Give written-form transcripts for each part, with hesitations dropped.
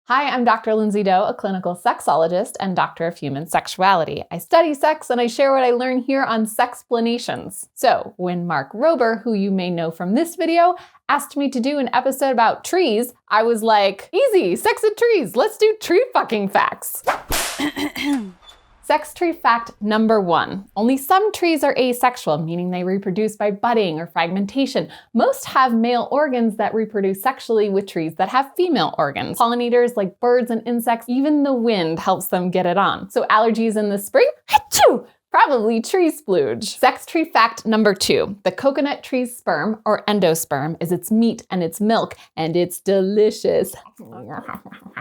Hi, I'm Dr. Lindsay Doe, a clinical sexologist and doctor of human sexuality. I study sex and I share what I learn here on sexplanations. So when Mark Rober, who you may know from this video, asked me to do an episode about trees, I was like, easy, sex and trees, let's do tree fucking facts. Sex tree fact number 1. Only some trees are asexual, meaning they reproduce by budding or fragmentation. Most have male organs that reproduce sexually with trees that have female organs. Pollinators like birds and insects, even the wind helps them get it on. So allergies in the spring? Achoo! Probably tree splooge. Sex tree fact number 2. The coconut tree's sperm, or endosperm, is its meat and its milk, and it's delicious.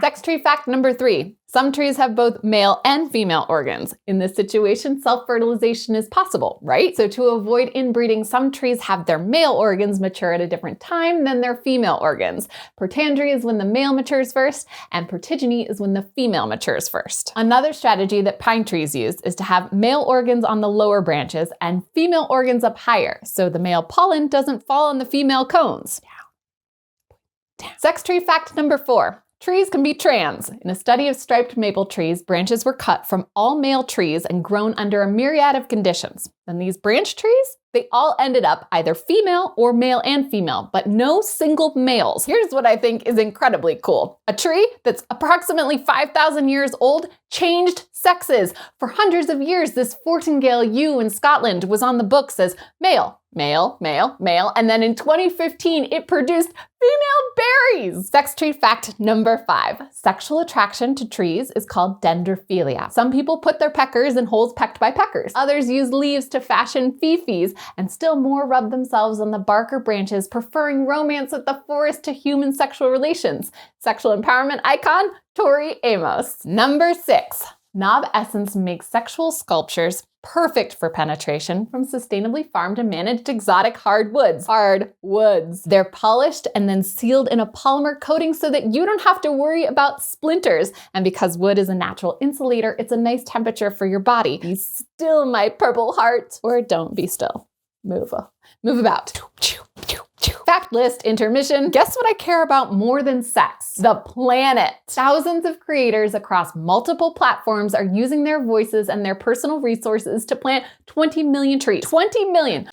Sex tree fact number 3. Some trees have both male and female organs. In this situation, self-fertilization is possible, right? So to avoid inbreeding, some trees have their male organs mature at a different time than their female organs. Protandry is when the male matures first, and protigony is when the female matures first. Another strategy that pine trees use is to have male organs on the lower branches and female organs up higher, so the male pollen doesn't fall on the female cones. Sex tree fact number 4. Trees can be trans. In a study of striped maple trees, branches were cut from all male trees and grown under a myriad of conditions. And these branch trees, they all ended up either female or male and female, but no single males. Here's what I think is incredibly cool. A tree that's approximately 5,000 years old changed sexes. For hundreds of years, this Fortingale ewe in Scotland was on the books as male, male, male, male, and then in 2015, it produced female berries. Sex tree fact number 5. Sexual attraction to trees is called dendrophilia. Some people put their peckers in holes pecked by peckers. Others use leaves to fashion fifis, and still more rub themselves on the bark or branches, preferring romance with the forest to human sexual relations. Sexual empowerment icon, Tori Amos. Number 6. Knob Essence makes sexual sculptures perfect for penetration from sustainably farmed and managed exotic hardwoods. Hardwoods. They're polished and then sealed in a polymer coating so that you don't have to worry about splinters. And because wood is a natural insulator, it's a nice temperature for your body. Be still, my purple heart. Or don't be still. Move about. Fact list, intermission. Guess what I care about more than sex? The planet. Thousands of creators across multiple platforms are using their voices and their personal resources to plant 20 million trees. 20 million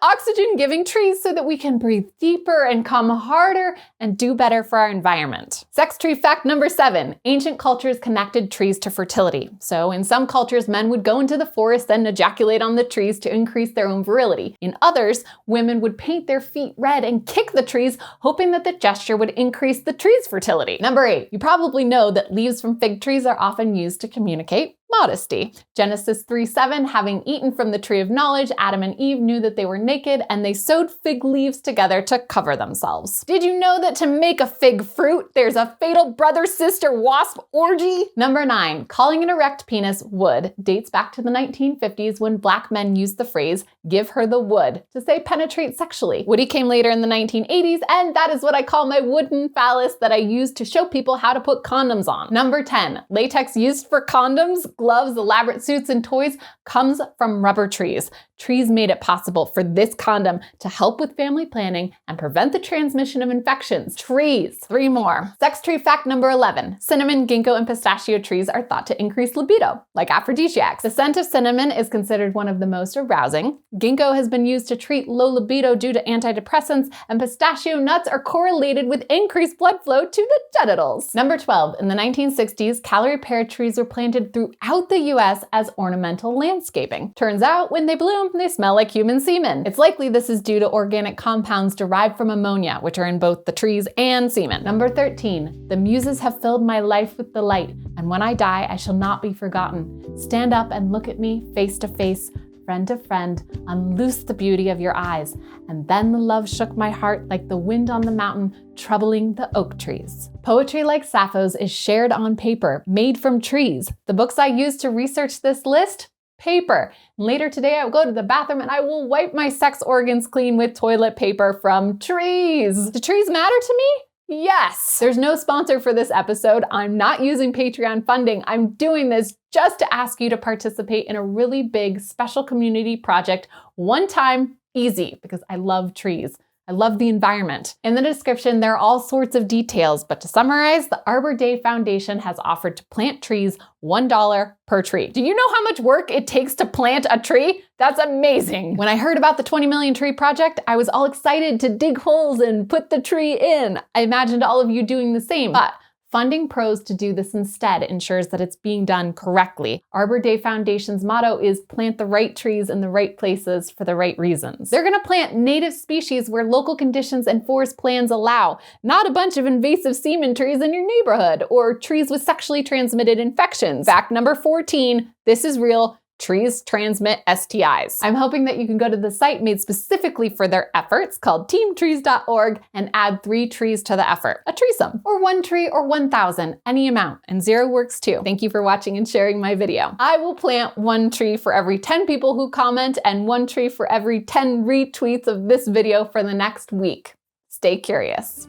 oxygen-giving trees so that we can breathe deeper and come harder and do better for our environment. Sex tree fact number 7. Ancient cultures connected trees to fertility. So in some cultures, men would go into the forest and ejaculate on the trees to increase their own virility. In others, women would paint their feet red and kick the trees, hoping that the gesture would increase the tree's fertility. Number 8. You probably know that leaves from fig trees are often used to communicate modesty. Genesis 3:7, having eaten from the tree of knowledge, Adam and Eve knew that they were naked and they sewed fig leaves together to cover themselves. Did you know that to make a fig fruit, there's a fatal brother-sister wasp orgy? Number 9, calling an erect penis wood dates back to the 1950s when black men used the phrase, give her the wood, to say penetrate sexually. Woody came later in the 1980s, and that is what I call my wooden phallus that I use to show people how to put condoms on. Number 10, latex used for condoms, gloves, elaborate suits, and toys comes from rubber trees. Trees made it possible for this condom to help with family planning and prevent the transmission of infections. Trees. 3 more. Sex tree fact number 11. Cinnamon, ginkgo, and pistachio trees are thought to increase libido, like aphrodisiacs. The scent of cinnamon is considered one of the most arousing. Ginkgo has been used to treat low libido due to antidepressants, and pistachio nuts are correlated with increased blood flow to the genitals. Number 12. In the 1960s, calorie pear trees were planted throughout the US as ornamental landscaping. Turns out, when they bloom, they smell like human semen. It's likely this is due to organic compounds derived from ammonia, which are in both the trees and semen. Number 13. The muses have filled my life with delight, and when I die, I shall not be forgotten. Stand up and look at me face to face, friend to friend, unloose the beauty of your eyes. And then the love shook my heart like the wind on the mountain, troubling the oak trees. Poetry like Sappho's is shared on paper, made from trees. The books I used to research this list? Paper. Later today, I will go to the bathroom and I will wipe my sex organs clean with toilet paper from trees. Do trees matter to me? Yes. There's no sponsor for this episode. I'm not using Patreon funding. I'm doing this just to ask you to participate in a really big special community project one time, easy, because I love trees. I love the environment. In the description, there are all sorts of details, but to summarize, the Arbor Day Foundation has offered to plant trees $1 per tree. Do you know how much work it takes to plant a tree? That's amazing. When I heard about the 20 million tree project, I was all excited to dig holes and put the tree in. I imagined all of you doing the same, but funding pros to do this instead ensures that it's being done correctly. Arbor Day Foundation's motto is plant the right trees in the right places for the right reasons. They're gonna plant native species where local conditions and forest plans allow, not a bunch of invasive seaman trees in your neighborhood or trees with sexually transmitted infections. Fact number 14, this is real. Trees transmit STIs. I'm hoping that you can go to the site made specifically for their efforts called teamtrees.org and add 3 trees to the effort. A treesome, or 1 tree or 1,000, any amount, and 0 works too. Thank you for watching and sharing my video. I will plant 1 tree for every 10 people who comment and 1 tree for every 10 retweets of this video for the next week. Stay curious.